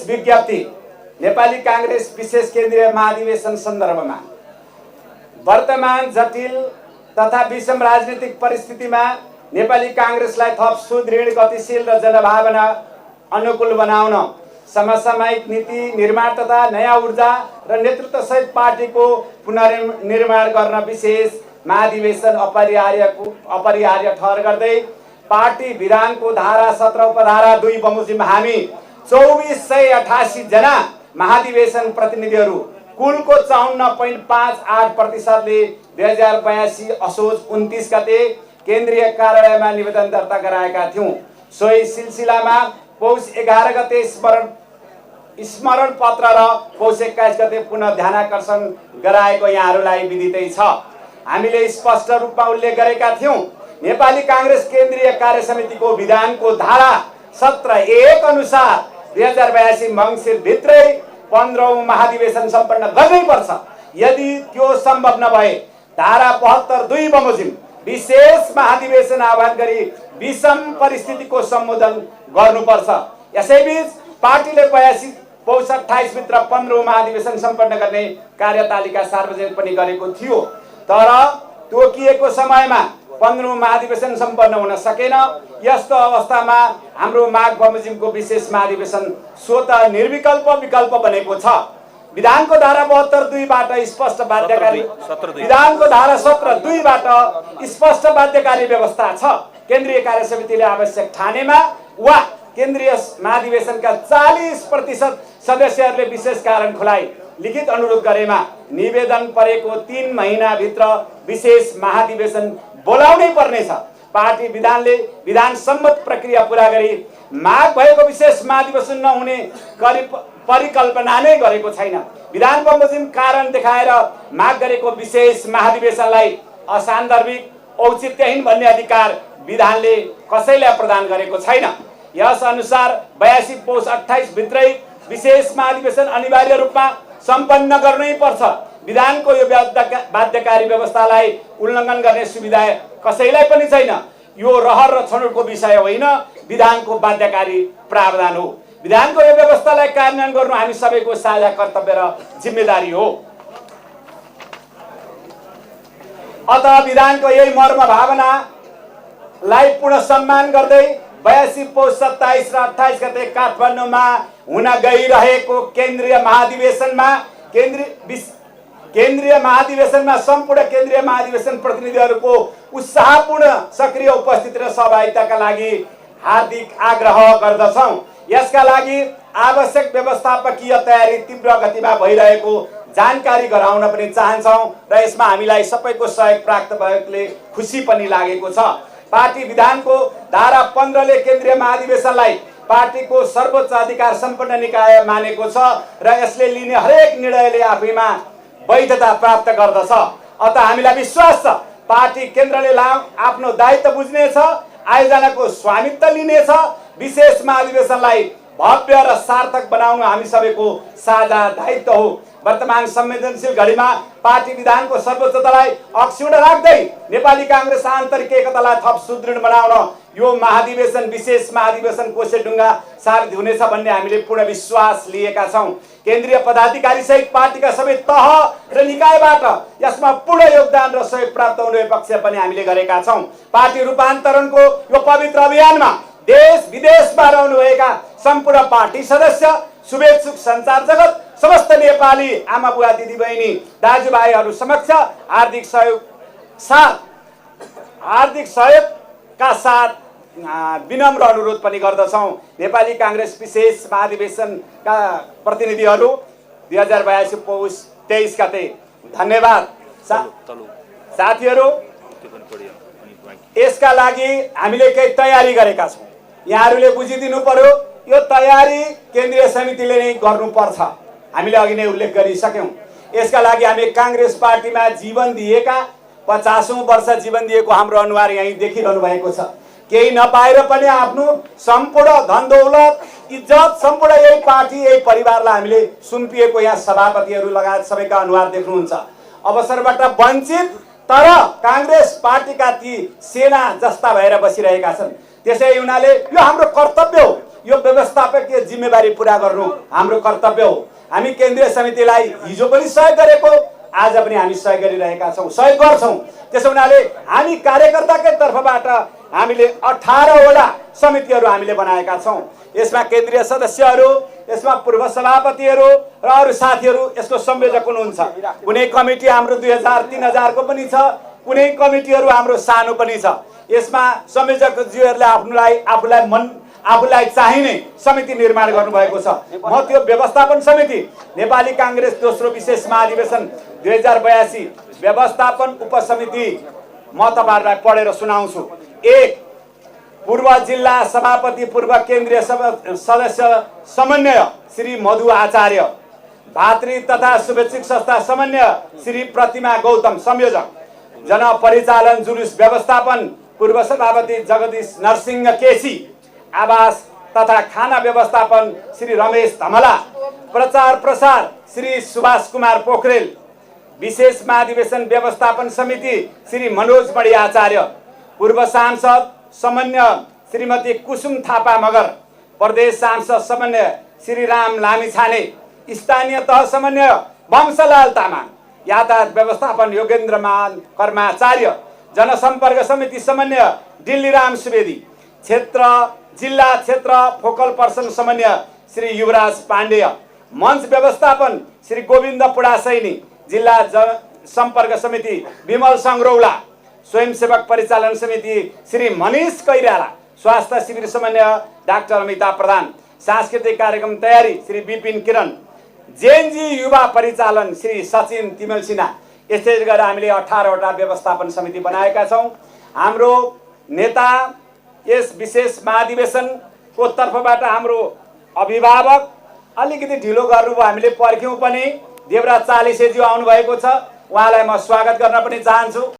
विज्ञप्ति नेपाली कांग्रेस विशेष केन्द्रीय महाधिवेशन सन्दर्भमा वर्तमान जटिल तथा विषम राजनीतिक परिस्थितिमा नेपाली कांग्रेसलाई थप सुदृढ, गतिशील र जनभावना अनुकूल बनाउन समसामयिक नीति निर्माण तथा नयाँ ऊर्जा र नेतृत्वसहित पार्टीको पुनर्निर्माण गर्न विशेष महाधिवेशन अपरिहार्य ठहर गर्दै पार्टी विधानको धारा 17 उपधारा 2 बमोजिम हामी 2488 जना महाधिवेशन प्रतिनिधिहरू कुलको 54.58% ले 2082 असोज 29 गते केन्द्रीय कार्यालयमा निवेदन दर्ता गराएका थियौं। सोही सिलसिलामा पौष 11 गते स्मरण पत्र र पौष 21 गते पुनः ध्यानाकर्षण गराएको यहाँहरूलाई विदितै छ। हामीले स्पष्ट रूपमा उल्लेख गरेका थियौं, नेपाली कांग्रेस केन्द्रीय कार्य समितिको विधानको धारा 17(1) अनुसार 2082 मङ्सिर भित्रै 15औं महाधिवेशन सम्पन्न गर्नै पर्छ। यदि त्यो सम्भव नभए धारा 72(2) बमोजिम विशेष महाधिवेशन आह्वान गरी विषम परिस्थितिको सम्बोधन गर्नुपर्छ। यसैबीच पार्टीले 82 पौष 28 भित्र 15औं महाधिवेशन सम्पन्न गर्ने कार्यतालिका सार्वजनिक पनि गरेको थियो, तर तोकिएको समयमा 15औं महाधिवेशन सम्पन्न हुन सकेन। यस्तो अवस्थामा हाम्रो माघ बमोजिमको विशेष महाधिवेशन स्वतः निर्विकल्प विकल्प बनेको छ। विधानको धारा 72(2) बाट स्पष्ट बाध्यकारी विधानको धारा 17(2) बाट स्पष्ट बाध्यकारी व्यवस्था छ। केन्द्रीय कार्य समितिले आवश्यक ठानेमा वा केन्द्रीय महाधिवेशनका 40% सदस्यहरूले विशेष कारण खुलाई लिखित अनुरोध गरेमा निवेदन परेको 3 महिना भित्र विशेष महाधिवेशन बोलाउनै पर्नेछ। पार्टी विधानले विधान सम्मत प्रक्रिया पूरा गरी माग भएको विशेष महाधिवेशन नहुने परिकल्पना नै गरेको छैन। विधान बमोजिम कारण देखाएर माग गरेको विशेष महाधिवेशनलाई असान्दर्भिक, औचित्यहीन भन्ने अधिकार विधानले कसैलाई प्रदान गरेको छैन। यस अनुसार 82 पौष 28 भित्रै विशेष महाधिवेशन अनिवार्य रूपमा सम्पन्न गर्नै पर्छ। विधानको यो बाध्यकारी व्यवस्थालाई उल्लङ्घन गर्ने सुविधा कसैलाई पनि छैन। यो रहर र छनौटको विषय होइन, विधानको बाध्यकारी प्रावधान हो। विधानको यो व्यवस्थालाई कार्यान्वयन गर्नु हामी सबैको साझा कर्तव्य र जिम्मेदारी हो। अतः विधानको यही मर्म भावनालाई पुनः सम्मान गर्दै 82 पौष 27 र 28 गते काठमाडौँमा हुन गइरहेको केन्द्रीय महाधिवेशनमा सम्पूर्ण केन्द्रीय महाधिवेशन प्रतिनिधिहरूको उत्साहपूर्ण सक्रिय उपस्थिति र सहभागिताका लागि हार्दिक आग्रह गर्दछौं। यसका लागि आवश्यक व्यवस्थापकीय तयारी तीव्र गतिमा भइरहेको जानकारी गराउन पनि चाहन्छौं र यसमा हामीलाई सबैको सहयोग प्राप्त भएकोले खुसी पनि लागेको छ। पार्टी विधानको धारा 15 ले केन्द्रीय महाधिवेशनलाई पार्टीको सर्वोच्च अधिकार सम्पन्न निकाय मानेको छ र यसले लिने हरेक निर्णयले आफैमा वैधता प्राप्त गर्दछ। अतः हामीलाई विश्वास छ पार्टी केन्द्रले आफ्नो दायित्व बुझ्नेछ, आयोजनाको स्वामित्व लिनेछ। विशेष महाधिवेशनलाई भव्य र सार्थक बनाउनु हामी सबैको साझा दायित्व हो। वर्तमान संवेदनशील घडीमा पार्टी विधानको सर्वोच्चतालाई अक्षुण्ण राख्दै नेपाली कांग्रेस आन्तरिक एकतालाई थप सुदृढ बनाउन यो महाधिवेशन विशेष महाधिवेशन कोसेढुङ्गा सारथी हुनेछ भन्ने हामीले पूर्ण विश्वास लिएका छौं। केन्द्रीय पदाधिकारी सहित पार्टीका सबै तह र निकायबाट यसमा पूर्ण योगदान र सहयोग प्राप्त हुने पक्ष पनि हामीले गरेका छौं। पार्टी रूपान्तरणको यो पवित्र अभियानमा देश विदेशमा रहनुभएका सम्पूर्ण पार्टी सदस्य, शुभेच्छुक, सञ्चार जगत, समस्त नेपाली आमा बुवा दिदी बहिनी दाजुभाइहरू समक्ष हार्दिक सहयोगका साथ विनम्र अनुरोध पनि गर्दछौं। नेपाली कांग्रेस विशेष महाधिवेशनका प्रतिनिधिहरू 2082 पौष 23 गते। धन्यवाद साथीहरू। यसका लागि हामीले केही तयारी गरेका छौं, यहाँहरूले बुझिदिनु पर्यो। यो तयारी केन्द्रीय समितिले नै गर्नुपर्छ, हामीले अघि नै उल्लेख गरिसक्यौं। यसका लागि हामी कांग्रेस पार्टीमा जीवन दिएका 50औं वर्ष जीवन दिएको हाम्रो अनुहार यही देखिरहनु भएको छ। केही नपाएर पनि आफ्नो सम्पूर्ण धन दौलत इज्जत सम्पूर्ण यही पार्टी यही परिवारलाई हामीले सुम्पिएको यहाँ सभापतिहरू लगायत सबैका अनुहार देख्नुहुन्छ। अवसरबाट वञ्चित तर कांग्रेस पार्टीका ती सेना जस्ता भएर बसिरहेका छन्। त्यसै हुनाले यो हाम्रो कर्तव्य हो। यो व्यवस्थापकीय जिम्मेवारी पूरा गर्नु हाम्रो कर्तव्य हो। हामी केन्द्रीय समितिलाई हिजो पनि सहयोग गरेको, आज पनि हामी सहयोग गरिरहेका छौँ, सहयोग गर्छौँ। त्यसो हुनाले हामी कार्यकर्ताकै तर्फबाट हामीले 18 वटा समितिहरू हामीले बनाएका छौँ। यसमा केन्द्रीय सदस्यहरू, यसमा पूर्व सभापतिहरू र अरू साथीहरू यसको संयोजक हुनुहुन्छ। कुनै कमिटी हाम्रो 2000-3000 को पनि छ, कुनै कमिटीहरू हाम्रो सानो पनि छ। यसमा संयोजकज्यूहरूले आफूलाई चाहिने समिति निर्माण गर्नुभएको छ। म त्यो व्यवस्थापन समिति नेपाली कांग्रेस दोस्रो विशेष महाधिवेशन 2082 व्यवस्थापन उपसमिति म तपाईहरुलाई पढेर सुनाउँछु। 1 पूर्व जिल्ला सभापति पूर्व केन्द्रीय सदस्य समन्वय श्री मधु आचार्य, भातृ तथा शुभेच्छुक संस्था समन्वय श्री प्रतिमा गौतम संयोजक, जनपरिचालन जुलुस व्यवस्थापन पूर्व सभापति जगदीश नरसिंह केसी, आवास तथा खाना व्यवस्थापन श्री रमेश धमला, प्रचार प्रसार श्री सुभाष कुमार पोखरेल, विशेष महाधिवेशन व्यवस्थापन समिति श्री मनोज मणि आचार्य, पूर्व सांसद समन्वय श्रीमती कुसुम थापा मगर, प्रदेश सांसद समन्वय श्री राम लामिछाने, स्थानीय तह समन्वय वंशलाल तामाङ, यातायात व्यवस्थापन योगेन्द्र मान कर्माचार्य, जनसम्पर्क समिति समन्वय दिल्लीराम सुवेदी, जिल्ला क्षेत्र फोकल पर्सन समन्वय श्री युवराज पाण्डेय, मंच व्यवस्थापन श्री गोविन्द पुडासैनी, जिल्ला जनसम्पर्क समिति विमल संग्रौला, स्वयंसेवक परिचालन समिति श्री मनीष कैराला, स्वास्थ्य शिविर समन्वय डाक्टर अमिता प्रधान, सांस्कृतिक कार्यक्रम तयारी श्री विपिन किरण, जेएनजी युवा परिचालन श्री सचिन तिमल सिन्हा। यसै गरेर हामीले 18 वटा व्यवस्थापन समिति बनाएका छौं। हाम्रो नेता यस विशेष महाधिवेशनको तर्फबाट हाम्रो अभिभावक अलिकति ढिलो गर्नुभयो, हामीले पर्ख्यौं पनि। देवराज चालिसेज्यू आउनु भएको छ, उहाँलाई म स्वागत गर्न पनि चाहन्छु।